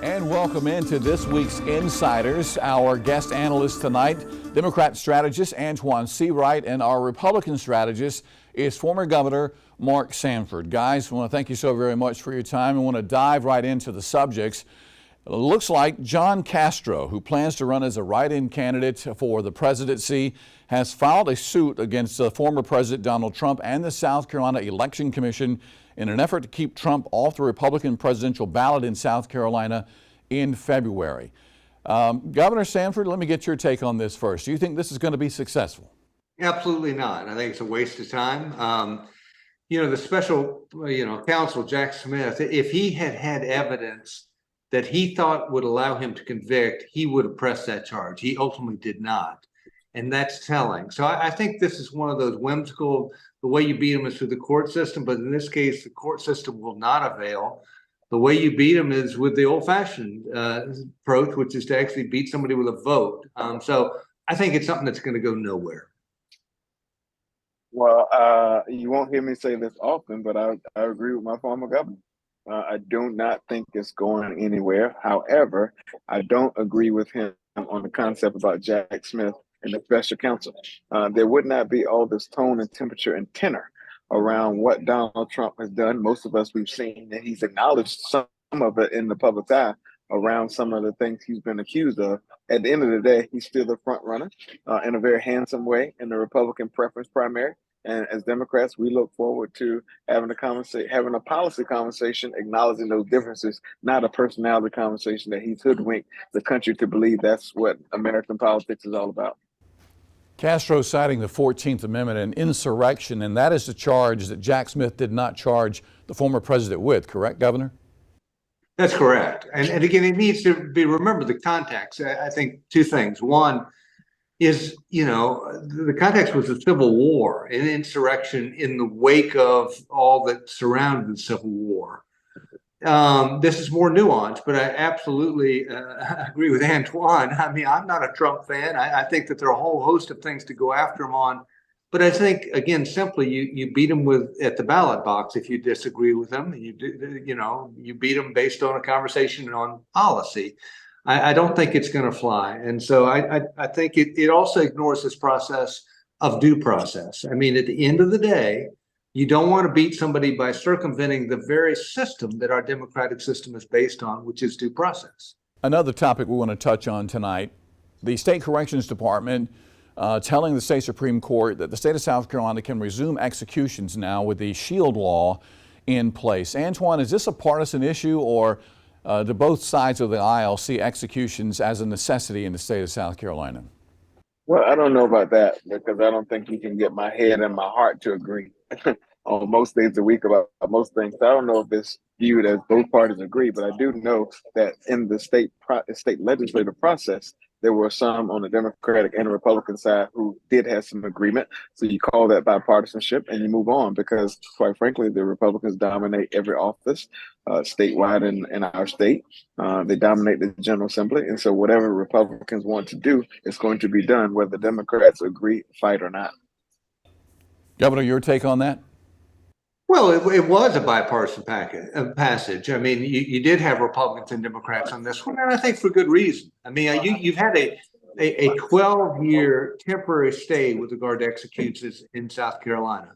And welcome into this week's Insiders. Our guest analyst tonight, Democrat strategist Antoine Seawright, and our Republican strategist is former Governor Mark Sanford. Guys, I want to thank you so very much for your time. I want to dive right into the subjects. It looks like John Castro, who plans to run as a write-in candidate for the presidency, has filed a suit against former President Donald Trump and the South Carolina Election Commission in an effort to keep Trump off the Republican presidential ballot in South Carolina in February. Governor Sanford, let me get your take on this first. Do you think this is going to be successful? Absolutely not. I think it's a waste of time. The special, counsel, Jack Smith, if he had had evidence that he thought would allow him to convict, he would have pressed that charge. He ultimately did not. And that's telling. So I think this is one of those whimsical, the way you beat them is through the court system, but in this case, the court system will not avail. The way you beat them is with the old-fashioned approach, which is to actually beat somebody with a vote. So I think it's something that's going to go nowhere. Well, you won't hear me say this often, but I agree with my former governor. I do not think it's going anywhere. However, I don't agree with him on the concept about Jack Smith and the special counsel. There would not be all this tone and temperature and tenor around what Donald Trump has done. Most of us, we've seen that he's acknowledged some of it in the public eye around some of the things he's been accused of. At the end of the day, he's still the front runner in a very handsome way in the Republican preference primary. And as Democrats, we look forward to having a policy conversation, acknowledging those differences, not a personality conversation that he's hoodwinked the country to believe that's what American politics is all about. Castro citing the 14th Amendment and insurrection, and that is the charge that Jack Smith did not charge the former president with, correct, Governor? That's correct. And again, it needs to be remembered the context. I think two things. One is, the context was the Civil War, an insurrection in the wake of all that surrounded the Civil War. This is more nuanced, but I absolutely agree with Antoine. I mean, I'm not a Trump fan. I think that there are a whole host of things to go after him on. But I think, again, simply you beat him at the ballot box if you disagree with him. You beat him based on a conversation on policy. I don't think it's going to fly. And so I think it also ignores this process of due process. I mean, at the end of the day, you don't want to beat somebody by circumventing the very system that our democratic system is based on, which is due process. Another topic we want to touch on tonight, the State Corrections Department telling the state Supreme Court that the state of South Carolina can resume executions now with the SHIELD law in place. Antoine, is this a partisan issue, or do both sides of the aisle see executions as a necessity in the state of South Carolina? Well, I don't know about that, because I don't think you can get my head and my heart to agree on most days of the week about most things. I don't know if it's viewed as both parties agree, but I do know that in the state legislative process, there were some on the Democratic and the Republican side who did have some agreement. So you call that bipartisanship and you move on, because quite frankly, the Republicans dominate every office statewide in our state. They dominate the General Assembly. And so whatever Republicans want to do is going to be done, whether Democrats agree, fight or not. Governor, your take on that? Well, it was a bipartisan passage. I mean, you did have Republicans and Democrats on this one, and I think for good reason. I mean, you've had a 12-year temporary stay with regard to executions in South Carolina.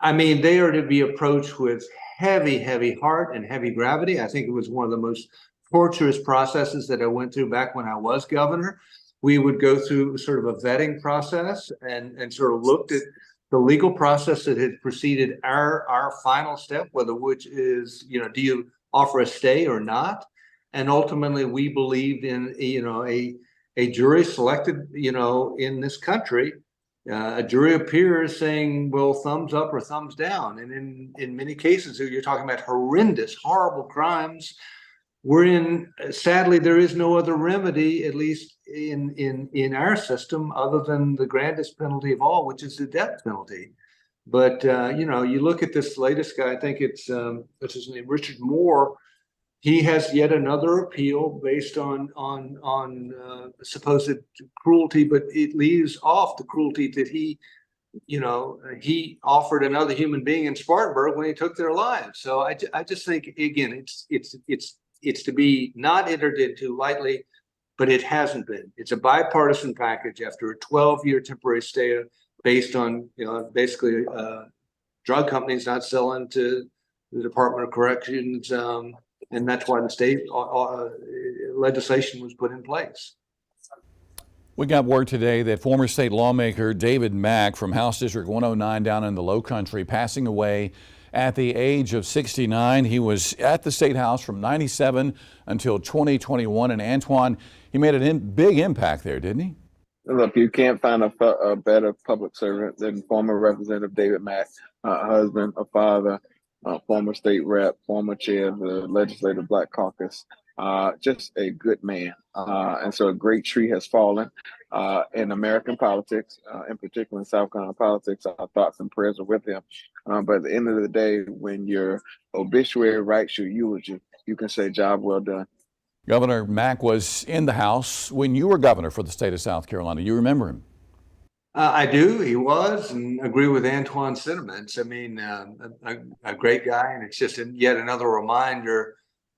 I mean, they are to be approached with heavy, heavy heart and heavy gravity. I think it was one of the most torturous processes that I went through back when I was governor. We would go through sort of a vetting process and sort of looked at the legal process that had preceded our final step, which is, do you offer a stay or not? And ultimately, we believed in, a jury selected, in this country. A jury appears saying, well, thumbs up or thumbs down. And in many cases, you're talking about horrendous, horrible crimes. Sadly, there is no other remedy, at least in our system, other than the grandest penalty of all, which is the death penalty. But, you look at this latest guy, I think it's, what's his name, Richard Moore. He has yet another appeal based on supposed cruelty, but it leaves off the cruelty that he offered another human being in Spartanburg when he took their lives. So I just think, again, it's it's to be not entered into lightly, but it hasn't been. It's a bipartisan package after a 12-year temporary stay based on, basically drug companies not selling to the Department of Corrections, and that's why the state legislation was put in place. We got word today that former state lawmaker David Mack from House District 109 down in the Low Country passing away at the age of 69. He was at the State House from 97 until 2021. And Antoine, he made a big impact there, didn't he? Look, you can't find a better public servant than former Representative David Mack, a husband, a father, former state rep, former chair of the Legislative Black Caucus. Just a good man. And so a great tree has fallen in American politics, in particular in South Carolina politics. Our thoughts and prayers are with him. But at the end of the day, when your obituary writes your eulogy, you can say, job well done. Governor Mack was in the House when you were governor for the state of South Carolina. You remember him? I do. He was, and agree with Antoine's sentiments. I mean, a great guy, and it's just yet another reminder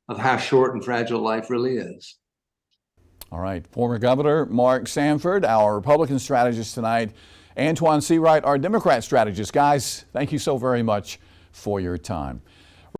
of how short and fragile life really is. All right. Former Governor Mark Sanford, our Republican strategist tonight. Antoine Seawright, our Democrat strategist. Guys, thank you so very much for your time.